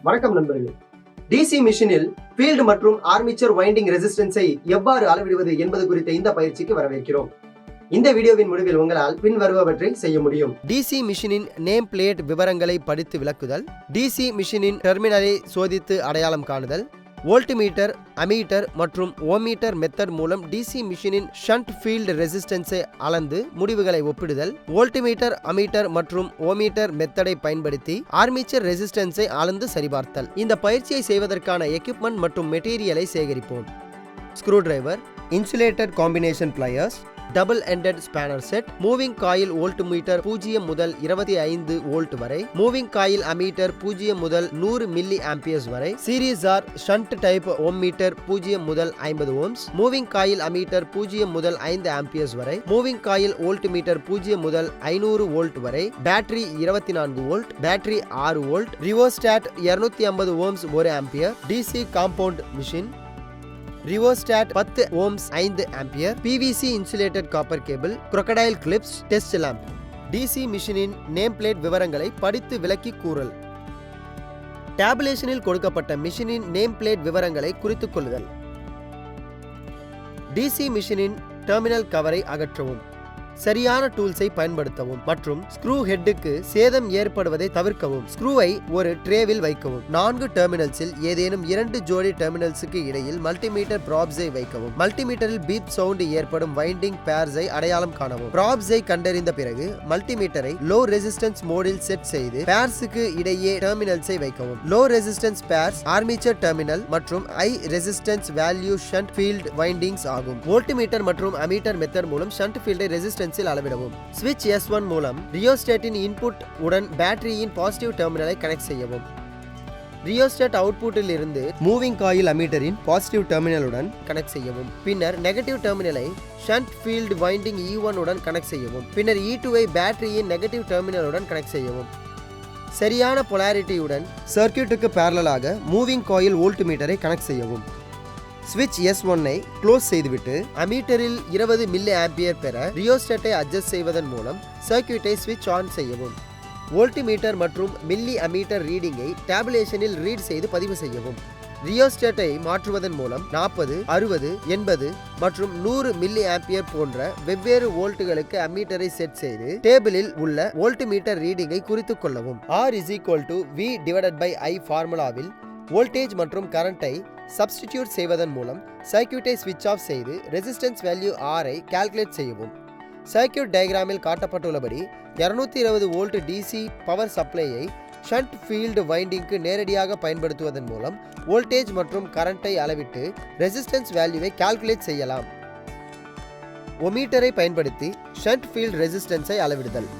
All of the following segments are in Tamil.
வணக்கம் நண்பர்களே. டிசி மிஷினில் ஃபீல்டு மற்றும் ஆர்மேச்சர் வைண்டிங் ரெசிஸ்டன்ஸை எவ்வாறு அளவிடுவது என்பது குறித்த இந்த பயிற்சிக்கு வரவேற்கிறோம். இந்த வீடியோவின் முடிவில் உங்களால் பின்வருபவற்றை செய்ய முடியும். டிசி மிஷினின் நேம் பிளேட் விவரங்களை படித்து விளக்குதல், டிசி மிஷினின் டெர்மினலை சோதித்து அடையாளம் காணுதல், வோல்ட்மீட்டர், அமீட்டர் மற்றும் ஓமீட்டர் மெத்தட் மூலம் டிசி மிஷினின் ஷண்ட் ஃபீல்டு ரெசிஸ்டன்ஸை அளந்து முடிவுகளை ஒப்பிடுதல், வோல்ட்மீட்டர், அமீட்டர் மற்றும் ஓமீட்டர் மெத்தடை பயன்படுத்தி ஆர்மேச்சர் ரெசிஸ்டன்ஸை அளந்து சரிபார்த்தல். இந்த பயிற்சியை செய்வதற்கான எக்யூப்மெண்ட் மற்றும் மெட்டீரியலை சேகரிப்போம். Screwdriver, insulated combination pliers, double ended spanner set, moving coil voltmeter 0 முதல் 25 வோல்ட் வரை, மூவிங் காயில் அமீட்டர் 0 முதல் 100 மில்லி ஆம்பியர்ஸ் வரை, series or shunt type ohmmeter 0 முதல் 50 ஓம்ஸ், மூவிங் காயில் அமீட்டர் 0 முதல் 5 ஆம்பியர்ஸ் வரை, மூவிங் காயில் வோல்ட்மீட்டர் 0 முதல் 500 வோல்ட் வரை, battery 24 volt, battery 6 volt, rheostat 250 ohms 1 ampere, DC compound machine, rheostat 10 ohms 5 ampere, PVC insulated copper cable, crocodile clips, test lamp. DC மிஷினின் நேம் பிளேட் விவரங்களை படித்து விளக்கி கூறல். டேபுலேஷனில் கொடுக்கப்பட்ட மிஷினின் நேம் பிளேட் விவரங்களை குறித்துக் கொள்ளுதல். டிசி மிஷினின் டெர்மினல் கவரை அகற்றவும், சரியான டூல்ஸை பயன்படுத்தவும் மற்றும் ஸ்க்ரூ ஹெட்டுக்கு சேதம் ஏற்படுவதை தவிர்க்கவும். ஸ்க்ரூவை ஒரு ட்ரேவில் வைக்கவும். 4 டெர்மினல்ஸில் ஏதேனும் 2 ஜோடி டெர்மினல்ஸுக்கு இடையில் மல்டிமீட்டர் ப்ராப்ஸை வைக்கவும். மல்டிமீட்டரில் பீப் சவுண்ட் ஏற்படும் வைண்டிங் பேர்ஸை அடையாளம் காணவும். ப்ராப்ஸை கண்டறிந்த பிறகு மல்டிமீட்டரை லோ ரெசிஸ்டன்ஸ் மோடில் செட் செய்து பேர்ஸுக்கு இடையே டெர்மினல்ஸை வைக்கவும். Low resistance purse armature terminal மற்றும் high resistance value shunt field windings ஆகும். வோல்ட்மீட்டர் மற்றும் அமீட்டர் மெத்தட் மூலம் ஷண்ட் ஃபீல்டை ரெசிஸ்டன்ஸ் அளவிடவும். ஸ்விட்ச் S1 மூலம் ரியோஸ்டாட்டின் இன்புட் உடன் பேட்டரியின் பாசிட்டிவ் டெர்மினலை கனெக்ட் செய்யவும். ரியோஸ்டாட் அவுட்புட்டில் இருந்து மூவிங் காயில் அமீட்டரின் பாசிட்டிவ் டெர்மினலுடன் கனெக்ட் செய்யவும். பின்னர் நெகட்டிவ் டெர்மினலை ஷண்ட் ஃபீல்ட் வைண்டிங் E1 உடன் கனெக்ட் செய்யவும். பின்னர் E2ஐ பேட்டரியின் நெகட்டிவ் டெர்மினலுடன் கனெக்ட் செய்யவும். சரியான பொலாரிட்டியுடன் சர்க்யூட்டுக்கு பேரலாக மூவிங் காயில் வோல்ட்மீட்டரை கனெக்ட் செய்யவும். ஸ்விட்ச் S1ஐ க்ளோஸ் செய்துவிட்டு அமீட்டரில் 20 மில்லி ஆம்பியர் பெற ரியோஸ்டாட்டை அட்ஜஸ்ட் செய்வதன் மூலம் சர்க்யூட்டை ஸ்விட்ச் ஆன் செய்யவும். வோல்ட்மீட்டர் மற்றும் மில்லி அமீட்டர் ரீடிங்கை டேபுலேஷனில் ரீட் செய்து பதிவு செய்யவும். ரியோஸ்டாட்டை மாற்றுவதன் மூலம் 40, 60, 80 மற்றும் 100 மில்லி ஆம்பியர் போன்ற வெவ்வேறு வோல்ட்டுகளுக்கு அம்மீட்டரை செட் செய்து டேபிளில் உள்ள வோல்ட்மீட்டர் ரீடிங்கை குறித்துக் கொள்ளவும். R=V/I ஃபார்முலாவில் வோல்டேஜ் மற்றும் கரண்டை சப்ஸ்டிடியூட் செய்வதன் மூலம் சர்க்யூட்டை ஸ்விட்ச் ஆஃப் செய்து ரெசிஸ்டன்ஸ் வேல்யூ R ஐ கால்குலேட் செய்யவும். சர்க்யூட் டயக்ராமில் காட்டப்பட்டுள்ளபடி 220 வோல்ட் டிசி பவர் சப்ளையை ஷண்ட் ஃபீல்டு வைண்டிங்க்கு நேரடியாக பயன்படுத்துவதன் மூலம் வோல்டேஜ் மற்றும் கரண்டை அளவிட்டு ரெசிஸ்டன்ஸ் வேல்யூவை கால்குலேட் செய்யலாம். ஓமீட்டரை பயன்படுத்தி ஷண்ட் ஃபீல்டு ரெசிஸ்டன்ஸை அளவிடுதல்.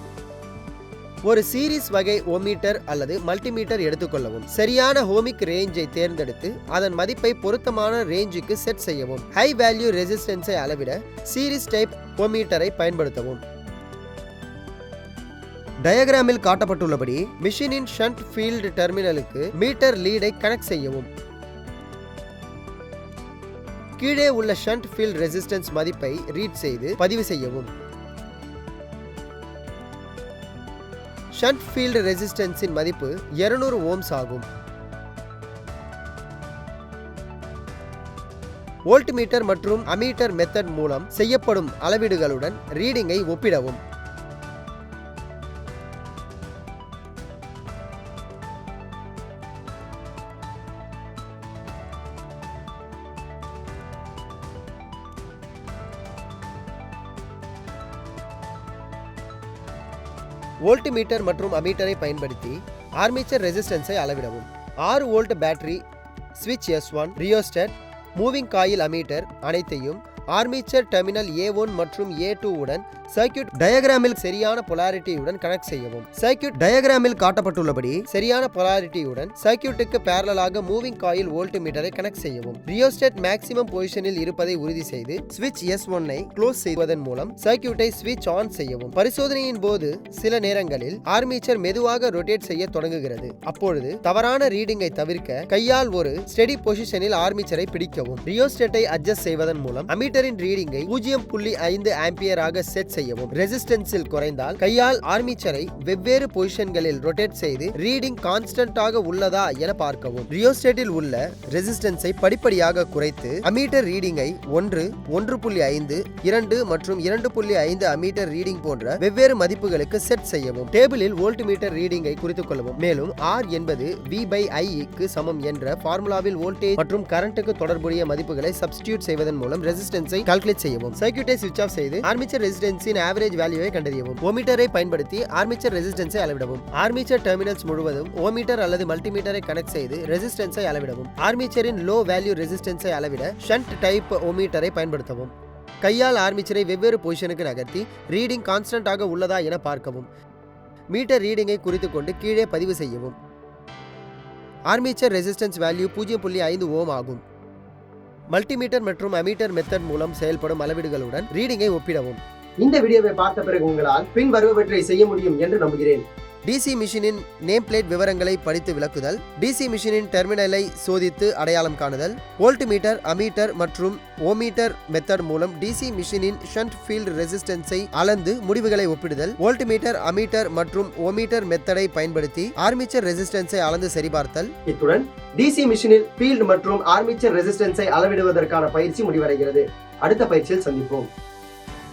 ஒரு சீரிஸ் வகை ஓமீட்டர் அல்லது மல்டிமீட்டர் எடுத்துக்கொள்ளவும். சரியான ஓமிக் ரேஞ்சை தேர்ந்தெடுத்து அதன் மதிப்பை பொருத்தமான ரேஞ்சுக்கு செட் செய்யவும். ஹை வேல்யூ ரெசிஸ்டன்ஸை அளவிட சீரிஸ் டைப் ஓமீட்டரை பயன்படுத்தவும். டயக்ராமில் காட்டப்பட்டுள்ளபடி மிஷினின் ஷண்ட் ஃபீல்டு டெர்மினலுக்கு மீட்டர் லீடை கனெக்ட் செய்யவும். கீழே உள்ள ஷண்ட் ஃபீல்டு ரெசிஸ்டன்ஸ் மதிப்பை ரீட் செய்து பதிவு செய்யவும். ஷண்ட் ஃபீல்டு ரெசிஸ்டன்ஸின் மதிப்பு 200 ஓம்ஸ் ஆகும். வோல்ட்மீட்டர் மற்றும் அமீட்டர் மெத்தட் மூலம் செய்யப்படும் அளவீடுகளுடன் ரீடிங்கை ஒப்பிடவும். வோல்ட்மீட்டர் மற்றும் அமீட்டரை பயன்படுத்தி ஆர்மேச்சர் ரெசிஸ்டன்ஸை அளவிடவும். 6 வோல்ட் பேட்டரி, ஸ்விட்ச் S1, rheostat, moving coil ammeter அனைத்தையும் ஆர்மேச்சர் டெர்மினல் A1 மற்றும் A2 உடன் சர்க்யூட் டயக்ராமில் சரியான பொலாரிட்டியுடன் கனெக்ட் செய்யவும். சர்க்யூட் டயக்ராமில் காட்டப்பட்டுள்ளபடி சரியான பொலாரிட்டியுடன் சர்க்யூட்டுக்கு பேரலாக மூவிங் காயில் வோல்ட்மீட்டரை கனெக்ட் செய்யவும். ரியோஸ்டாட் மேக்ஸிமம் பொசிஷனில் இருப்பதை உறுதி செய்து ஸ்விட்ச் S1ஐ க்ளோஸ் செய்வதன் மூலம் சர்க்யூட்டை ஸ்விட்ச் ஆன் செய்யவும். பரிசோதனையின் போது சில நேரங்களில் ஆர்மேச்சர் மெதுவாக ரொட்டேட் செய்ய தொடங்குகிறது. அப்பொழுது தவறான ரீடிங்கை தவிர்க்க கையால் ஒரு ஸ்டெடி பொசிஷனில் ஆர்மேச்சரை பிடிக்கவும். ரியோஸ்டாட்டை அட்ஜஸ்ட் செய்வதன் மூலம் அமீட்டரின் ரீடிங்கை 0.5 ஆம்பியர் ஆக செட் செய்யவும். ரெசிஸ்டன்ஸில் குறைந்தால் கையால் ஆர்மீச்சரை வெவ்வேறு பொசிஷன்களில் ரொட்டேட் செய்து ரீடிங் கான்ஸ்டன்டாக உள்ளதா என பார்க்கவும். ரியோஸ்டேட்டில் உள்ள ரெசிஸ்டன்ஸை படிப்படியாக குறைத்து அம்மீட்டர் ரீடிங்கை 1, 1.5, 2 மற்றும் 2.5 அம்மீட்டர் ரீடிங் போன்ற வெவ்வேறு மதிப்புகளுக்கு செட் செய்யவும். டேபிளில் வோல்ட்மீட்டர் ரீடிங்கை குறித்துக் கொள்ளவும். மேலும் R என்பது V/I க்கு சமம் என்ற ஃபார்முலாவில் வோல்டேஜ் மற்றும் கரண்ட்டுக்கு தொடர்புடைய மதிப்புகளை சப்ஸ்டிடியூட் செய்வதன் மூலம் ரெசிஸ்டன்ஸை கால்குலேட் செய்யவும். சர்க்யூட்டை ஸ்விட்ச் ஆஃப் செய்து ஆர்மேச்சர் ரெசிஸ்டன்ஸின் ஆவரேஜ் வேல்யூவை கண்டறியவும். ஓமீட்டரை பயன்படுத்தி ஆர்மேச்சர் ரெசிஸ்டன்ஸை அளவிடவும். ஆர்மேச்சர் டெர்மினல்ஸ் முழுவதும் ஓமீட்டர் அல்லது மல்டிமீட்டரை கனெக்ட் செய்து ரெசிஸ்டன்ஸை அளவிடவும். ஆர்மேச்சரின் லோ வேல்யூ ரெசிஸ்டன்ஸை அளவிட ஷண்ட் டைப் ஓமீட்டரை பயன்படுத்தவும். கையால் ஆர்மேச்சரை வெவ்வேறு பொசிஷனுக்கு நகர்த்தி ரீடிங் கான்ஸ்டன்டாக உள்ளதா என பார்க்கவும். மீட்டர் ரீடிங்கை குறித்துக் கொண்டு கீழே பதிவு செய்யவும். ஆர்மேச்சர் ரெசிஸ்டன்ஸ் வேல்யூ 0.5 ஓம் ஆகும். மல்டிமீட்டர் மற்றும் அம்மீட்டர் மெத்தட் மூலம் செயல்படும் அளவீடுகளுடன் ரீடிங்கை ஒப்பிடவும். இந்த வீடியோவை பார்த்த பிறகு உங்களால் பின் வருபவற்றை செய்ய முடியும் என்று நம்புகிறேன். டிசி மிஷினின் நேம் பிளேட் விவரங்களை படித்து விளக்குதல், டிசி மிஷினின் டெர்மினலை சோதித்து அடையாளம் காணுதல், வோல்ட்மீட்டர், அம்மீட்டர் மற்றும் ஓமீட்டர் மெத்தட் மூலம் டிசி மிஷினின் ஷண்ட் ஃபீல்ட் ரெசிஸ்டன்ஸை அளந்து முடிவுகளை ஒப்பிடுதல், வோல்ட்மீட்டர், அம்மீட்டர் மற்றும் ஓமீட்டர் மெத்தடை பயன்படுத்தி ஆர்மேச்சர் ரெசிஸ்டன்ஸை அளந்து சரிபார்த்தல். இத்துடன் டிசி மிஷினில் ஃபீல்ட் மற்றும் ஆர்மேச்சர் ரெசிஸ்டன்ஸை அளவிடுவதற்கான பயிற்சி முடிவடைகிறது. அடுத்த பயிற்சியில் சந்திப்போம்.